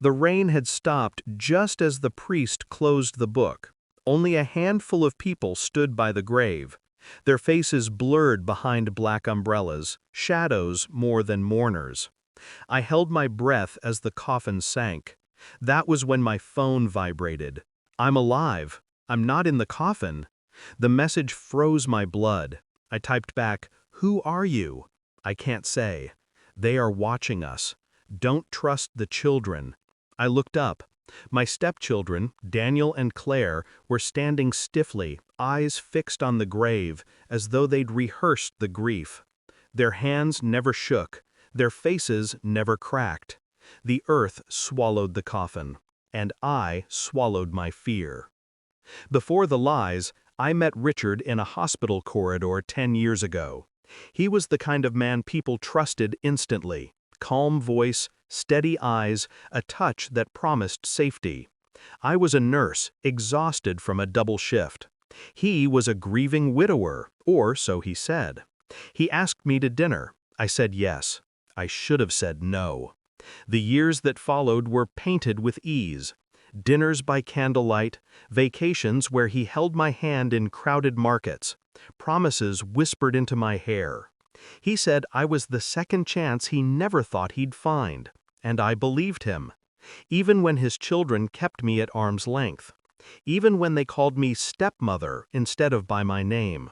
The rain had stopped just as the priest closed the book. Only a handful of people stood by the grave, their faces blurred behind black umbrellas, shadows more than mourners. I held my breath as the coffin sank. That was when my phone vibrated. "I'm alive. I'm not in the coffin." The message froze my blood. I typed back, "Who are you?" "I can't say. They are watching us. Don't trust the children." I looked up. My stepchildren, Daniel and Claire, were standing stiffly, eyes fixed on the grave, as though they'd rehearsed the grief. Their hands never shook. Their faces never cracked. The earth swallowed the coffin, and I swallowed my fear. Before the lies, I met Richard in a hospital corridor 10 years ago. He was the kind of man people trusted instantly. Calm voice, steady eyes, a touch that promised safety. I was a nurse, exhausted from a double shift. He was a grieving widower, or so he said. He asked me to dinner. I said yes. I should have said no. The years that followed were painted with ease. Dinners by candlelight, vacations where he held my hand in crowded markets, promises whispered into my hair. He said I was the second chance he never thought he'd find, and I believed him. Even when his children kept me at arm's length. Even when they called me stepmother instead of by my name.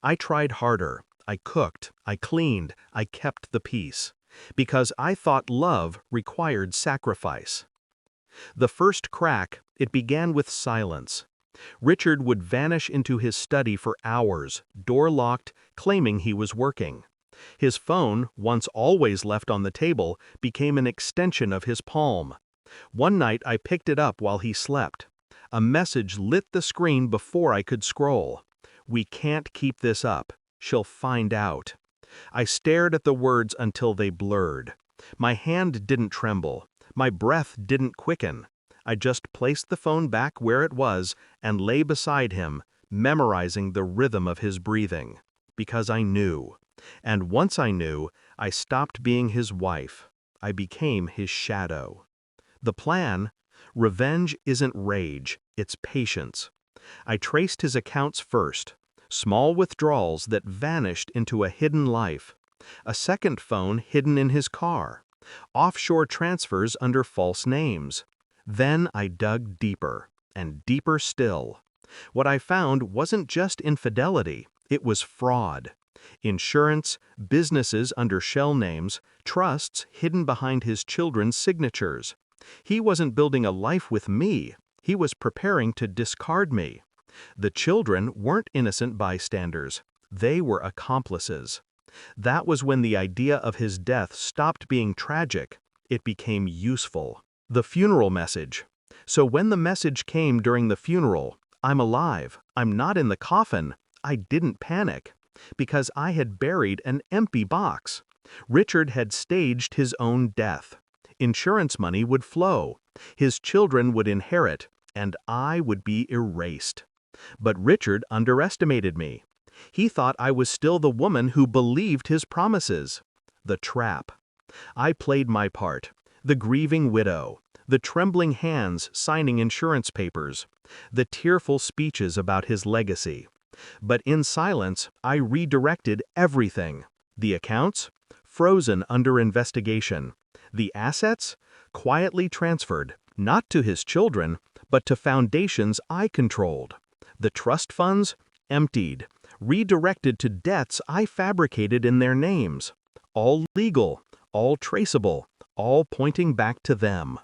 I tried harder. I cooked, I cleaned, I kept the peace. Because I thought love required sacrifice. The first crack, it began with silence. Richard would vanish into his study for hours, door locked, claiming he was working. His phone, once always left on the table, became an extension of his palm. One night I picked it up while he slept. A message lit the screen before I could scroll. "We can't keep this up. She'll find out." I stared at the words until they blurred. My hand didn't tremble. My breath didn't quicken. I just placed the phone back where it was and lay beside him, memorizing the rhythm of his breathing. Because I knew. And once I knew, I stopped being his wife. I became his shadow. The plan? Revenge isn't rage, it's patience. I traced his accounts first. Small withdrawals that vanished into a hidden life. A second phone hidden in his car. Offshore transfers under false names. Then I dug deeper, and deeper still. What I found wasn't just infidelity, it was fraud. Insurance, businesses under shell names, trusts hidden behind his children's signatures. He wasn't building a life with me, he was preparing to discard me. The children weren't innocent bystanders, they were accomplices. That was when the idea of his death stopped being tragic, it became useful. The funeral message. So when the message came during the funeral, "I'm alive, I'm not in the coffin," I didn't panic. Because I had buried an empty box. Richard had staged his own death. Insurance money would flow. His children would inherit, and I would be erased. But Richard underestimated me. He thought I was still the woman who believed his promises. The trap. I played my part. The grieving widow. The trembling hands signing insurance papers. The tearful speeches about his legacy. But in silence, I redirected everything. The accounts? Frozen under investigation. The assets? Quietly transferred, not to his children, but to foundations I controlled. The trust funds? Emptied, redirected to debts I fabricated in their names. All legal, all traceable, all pointing back to them.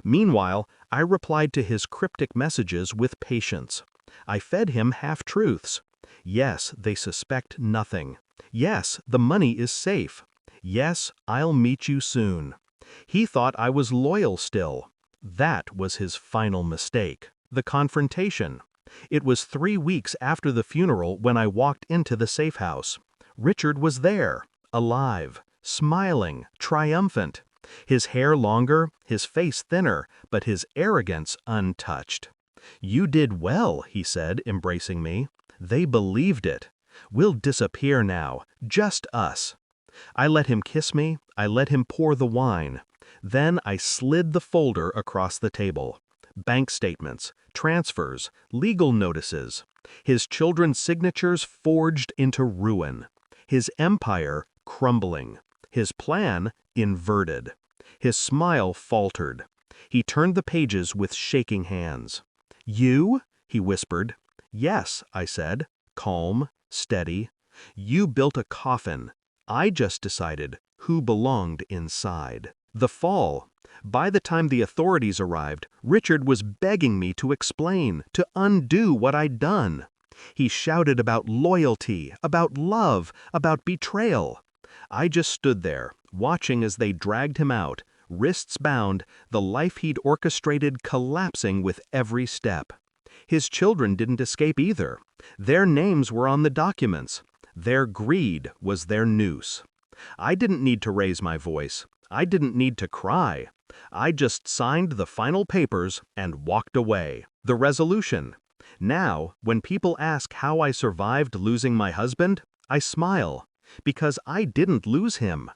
Meanwhile, I replied to his cryptic messages with patience. I fed him half-truths. Yes, they suspect nothing. Yes, the money is safe. Yes, I'll meet you soon. He thought I was loyal still. That was his final mistake. The confrontation. It was 3 weeks after the funeral when I walked into the safe house. Richard was there, alive, smiling, triumphant. His hair longer, his face thinner, but his arrogance untouched. "You did well," he said, embracing me. "They believed it. We'll disappear now, just us." I let him kiss me, I let him pour the wine. Then I slid the folder across the table. Bank statements, transfers, legal notices. His children's signatures forged into ruin. His empire crumbling. His plan inverted. His smile faltered. He turned the pages with shaking hands. "You?" he whispered. "Yes," I said, calm, steady. "You built a coffin. I just decided who belonged inside." The fall. By the time the authorities arrived, Richard was begging me to explain, to undo what I'd done. He shouted about loyalty, about love, about betrayal. I just stood there, watching as they dragged him out, wrists bound, the life he'd orchestrated collapsing with every step. His children didn't escape either. Their names were on the documents. Their greed was their noose. I didn't need to raise my voice. I didn't need to cry. I just signed the final papers and walked away. The resolution. Now, when people ask how I survived losing my husband, I smile. Because I didn't lose him.